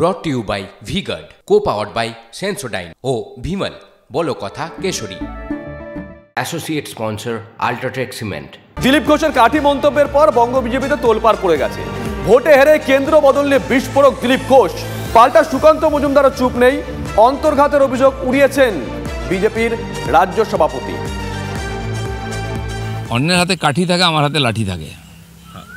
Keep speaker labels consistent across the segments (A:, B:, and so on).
A: ব্রট to you by Vguard, co powered by Sensodyne ও ভিমল বলো কথা কেশরী। Associate sponsor UltraTech cement.
B: Dilip ঘোষের কাঠি মন্তব্যের পর বঙ্গ বিজেপিতে তোলপাড় পড়ে গেছে। ভোটে হেরে কেন্দ্র বদল নিয়ে বিস্ফোরক দিলীপ ঘোষ, পাল্টা সুকান্ত মজুমদারও চুপ নেই। অন্তর্ঘাতের অভিযোগ উড়িয়েছেন বিজেপির রাজ্য সভাপতি।
C: অন্যের হাতে কাঠি থাকে, আমার হাতে লাঠি থাকে।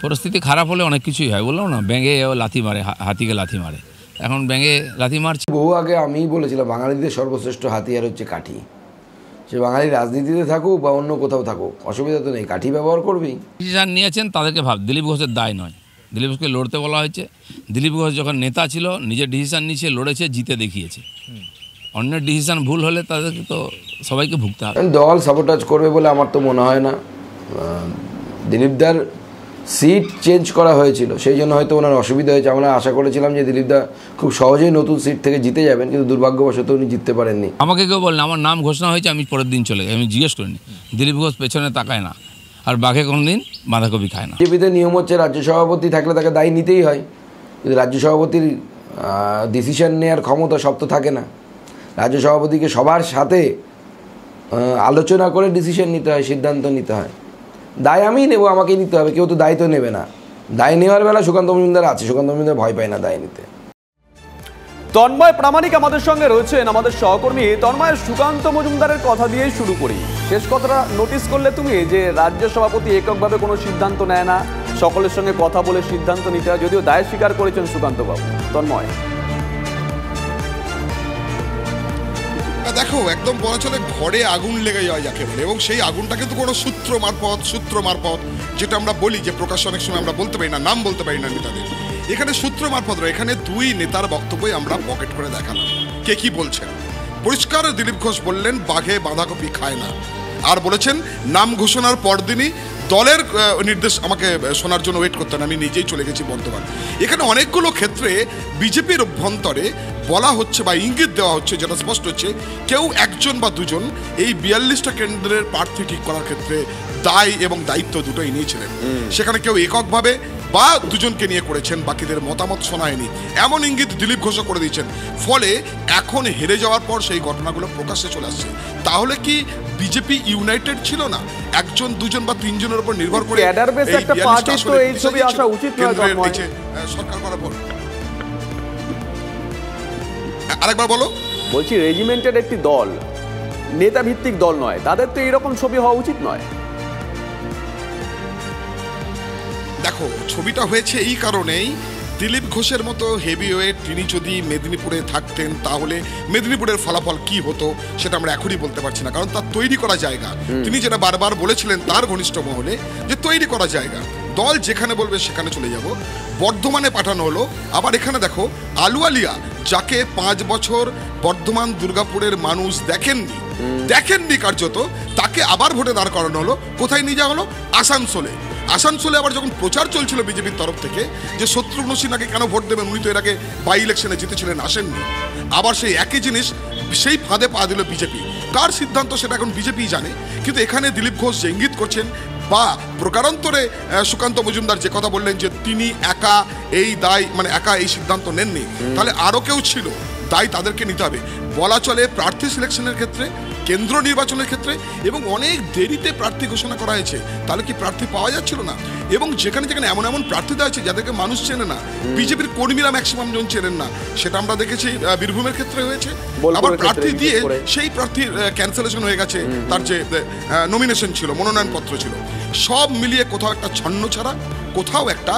C: পরিস্থিতি খারাপ হলে অনেক কিছুই হয়, বললাম না, ব্যাঙে লাথি মারে, হাতিকে লাথি মারে। এখন ব্যাঙে লাথি মারছে।
D: বহু আগে আমিই বলেছিলাম বাঙালিদের সর্বশ্রেষ্ঠ হাতিয়ার হচ্ছে কাঠি। সে বাঙালি রাজনীতিতে থাকুক বা অন্য কোথাও থাকুক, অসুবিধা তো নেই, কাঠি ব্যবহার করবেই।
C: ডিসিশন নিয়েছেন তাদেরকে দিলীপ ঘোষের দায় নয়। দিলীপ ঘোষকে লড়তে বলা হয়েছে। দিলীপ ঘোষ যখন নেতা ছিল নিজের ডিসিশন নিয়েছে, লড়েছে, জিতে দেখিয়েছে। অন্যের ডিসিশন ভুল হলে তাদেরকে তো সবাইকে ভুগতে হবে।
D: দল সাবোটাজ করবে বলে আমার তো মনে হয় না। দিলীপদার সিট চেঞ্জ করা হয়েছিল, সেই জন্য হয়তো ওনার অসুবিধা হয়েছে। আমরা আশা করেছিলাম যে দিলীপদা খুব সহজেই নতুন সিট থেকে জিতে যাবেন, কিন্তু দুর্ভাগ্যবশত উনি জিততে পারেননি।
C: আমাকে কেউ বলেন আমার নাম ঘোষণা হয়েছে, আমি পরের দিন চলে যাই, আমি জিজ্ঞেস করিনি। দিলীপ ঘোষ পেছনে তাকায় না, আর বাঘে কোনোদিন বাঁধাকপি খায় না।
D: বিজেপিতে নিয়ম হচ্ছে রাজ্য সভাপতি থাকলে তাকে দায় নিতেই হয়, কিন্তু রাজ্য সভাপতির ডিসিশন নেওয়ার ক্ষমতা সব তো থাকে না। রাজ্য সভাপতিকে সবার সাথে আলোচনা করে ডিসিশন নিতে হয়, সিদ্ধান্ত নিতে হয়। দায় আমিই নেব, আমাকেই নিতে হবে, কেউ তো দায়িত্ব নেবে না। দায় নেওয়ার বেলা সুকান্ত মজুমদার আছে, সুকান্ত মজুমদার ভয় পায় না দায় নিতে।
B: তন্ময় প্রামাণিক আমাদের সঙ্গে রয়েছেন, আমাদের সহকর্মী। তন্ময়, সুকান্ত মজুমদারের কথা দিয়েই শুরু করি। শেষ কথাটা নোটিস করলে তুমি, যে রাজ্য সভাপতি এককভাবে কোনো সিদ্ধান্ত নেয় না, সকলের সঙ্গে কথা বলে সিদ্ধান্ত নিতে হয়, যদিও দায় স্বীকার করেছেন সুকান্ত বাবু। তন্ময়,
E: দেখো, একদম বলা চলে ঘরে আগুন লেগে যায় যাকে বলে, এবং সেই আগুনটা কিন্তু কোনো সূত্র মারফত যেটা আমরা বলি যে প্রকাশ অনেক সময় আমরা বলতে পারি না, নাম বলতে পারি না নেতাদের। এখানে সূত্র মারফত রয়ে, এখানে দুই নেতার বক্তব্যই আমরা পকেট করে দেখালাম কে কি বলছেন। পরিষ্কার দিলীপ ঘোষ বললেন বাঘে বাঁধাকপি খায় না, আর বলেছেন নাম ঘোষণার পরদিনই দলের নির্দেশ আমাকে শোনার জন্য ওয়েট করতেন, আমি নিজেই চলে গেছি বর্ধমান। এখানে অনেকগুলো ক্ষেত্রে বিজেপির অভ্যন্তরে বলা হচ্ছে বা ইঙ্গিত দেওয়া হচ্ছে, যেটা স্পষ্ট হচ্ছে কেউ একজন বা দুজন এই 42টা কেন্দ্রের প্রার্থী ঠিক করার ক্ষেত্রে দায় এবং দায়িত্ব দুটোই নিয়েছিলেন। সেখানে কেউ এককভাবে বা দুজনকে নিয়ে করেছেন, বাকিদের মতামত শোনা হয়নি, এমন ইঙ্গিত দিলীপ ঘোষও করে দিয়েছেন। ফলে এখন হেরে যাওয়ার পর সেই ঘটনাগুলো প্রকাশ্যে চলে আসছে। তাহলে কি বিজেপি ইউনাইটেড ছিল না? একজন, দুজন বা তিনজনের উপর নির্ভর করে সরকার করার পর। আরেকবার বলো।
B: বলছি, রেজিমেন্টের একটি দল, নেতা ভিত্তিক দল নয়, তাদের তো এরকম ছবি হওয়া উচিত নয়।
E: দেখো, ছবিটা হয়েছে এই কারণেই, দিলীপ ঘোষের মতো হেভিওয়েট তিনি যদি মেদিনীপুরে থাকতেন তাহলে মেদিনীপুরের ফলাফল কি হতো সেটা আমরা এখনই বলতে পারছি না, কারণ তার তৈরি করা জায়গা। তিনি যেটা বারবার বলেছিলেন তার ঘনিষ্ঠ মহলে, যে তৈরি করা জায়গা, দল যেখানে বলবে সেখানে চলে যাব। বর্ধমানে পাঠানো হলো, আবার এখানে দেখো আলুওয়ালিয়া, যাকে 5 বছর বর্ধমান দুর্গাপুরের মানুষ দেখেননি কার্যত, তাকে আবার ভোটে দাঁড় করানো হলো। কোথায় নিয়ে যাওয়া হলো? আসানসোলে আবার যখন প্রচার চলছিল বিজেপির তরফ থেকে যে শত্রুঘ্ন সিনহাকে কেন ভোট দেবেন, উনি তো এর আগে বাই ইলেকশনে জিতেছিলেন, আসেননি। আবার সেই একই জিনিস, সেই ফাঁদে পা দিল বিজেপি। কার সিদ্ধান্ত সেটা এখন বিজেপি জানে, কিন্তু এখানে দিলীপ ঘোষ যে ইঙ্গিত করছেন, বা প্রকারান্তরে সুকান্ত মজুমদার যে কথা বললেন যে তিনি একা এই দায়, মানে একা এই সিদ্ধান্ত নেননি, তাহলে আরও কেউ ছিল, দায় তাদেরকে নিতে হবে। বলা চলে প্রার্থী সিলেকশনের ক্ষেত্রে, কেন্দ্র নির্বাচনের ক্ষেত্রে, এবং অনেক দেরিতে প্রার্থী ঘোষণা করা হয়েছে, তাহলে কি প্রার্থী পাওয়া যাচ্ছিল না? এবং যেখানে এমন প্রার্থী দেওয়া হয়েছে যাদেরকে মানুষ চেনে না, বিজেপির কর্মীরা ম্যাক্সিমাম জন চেনেন না, সেটা আমরা দেখেছি বীরভূমের ক্ষেত্রে হয়েছে। আবার প্রার্থী দিয়ে সেই প্রার্থীর ক্যান্সেলেশন হয়ে গেছে, তার যে নমিনেশন ছিল, মনোনয়নপত্র ছিল, সব মিলিয়ে কোথাও একটা ছন্ন ছাড়া, কোথাও একটা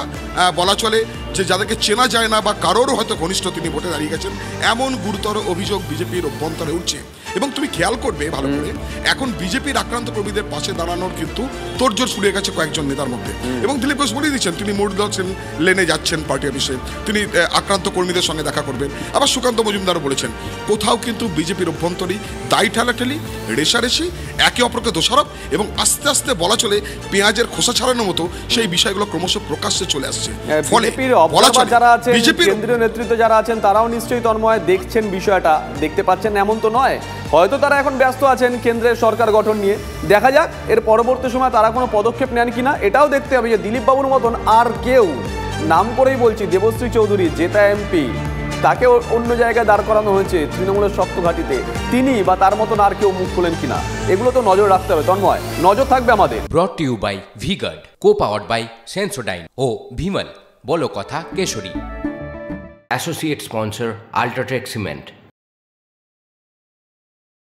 E: বলা চলে যে যাদেরকে চেনা যায় না বা কারোরও হয়তো ঘনিষ্ঠ তিনি ভোটে দাঁড়িয়ে গেছেন, এমন গুরুতর অভিযোগ বিজেপির অভ্যন্তরে উঠছে। এবং তুমি খেয়াল করবে ভালো করে, এখন বিজেপির আক্রান্ত কর্মীদের পাশে দাঁড়ানোর কিন্তু তোড়জোড় শুরু হয়ে গেছে কয়েকজন নেতার মধ্যে। এবং দিলীপ ঘোষ বলেই দিচ্ছেন তিনি মূর্ধন লেনে যাচ্ছেন পার্টি অফিসে, তিনি আক্রান্ত কর্মীদের সঙ্গে দেখা করবেন। আবার সুকান্ত মজুমদারও বলেছেন কোথাও কিন্তু বিজেপির অভ্যন্তরেই দায় ঠেলাঠেলি, রেশারেশি, একে অপরকে দোষারোপ, এবং আস্তে আস্তে বলা চলে পেঁয়াজের খোসা ছাড়ানোর মতো সেই বিষয়গুলো ক্রমশ প্রকাশ্যে চলে আসছে। ফলে
B: যারা আছেন, কেন্দ্রীয় নেতৃত্ব যারা আছেন, তারাও নিশ্চয়ই তন্ময় দেখছেন বিষয়টা, দেখতে পাচ্ছেন এমন তো নয়। হয়তো তারা এখন ব্যস্ত আছেন কেন্দ্রের সরকার গঠন নিয়ে। দেখা যাক এর পরবর্তী সময় তারা কোনো পদক্ষেপ নেন কিনা। এটাও দেখতে হবে যে দিলীপ বাবুর মতন আর কেউ, নাম করেই বলছি, দেবশ্রী চৌধুরী জেতা এমপি, তাকে অন্য জায়গায় দাঁড় করানো হয়েছে তৃণমূলের শক্ত ঘাঁটিতে, তিনি বা তার মতন আর কেউ মুখ খোলেন কিনা, এগুলো তো নজর রাখতে হবে। তন্ময়, নজর থাকবে আমাদের।
A: Brought to you by Vguard, co powered by Sensodyne ও ভিমল, বলো কথা কেশরী। Associate sponsor UltraTech cement.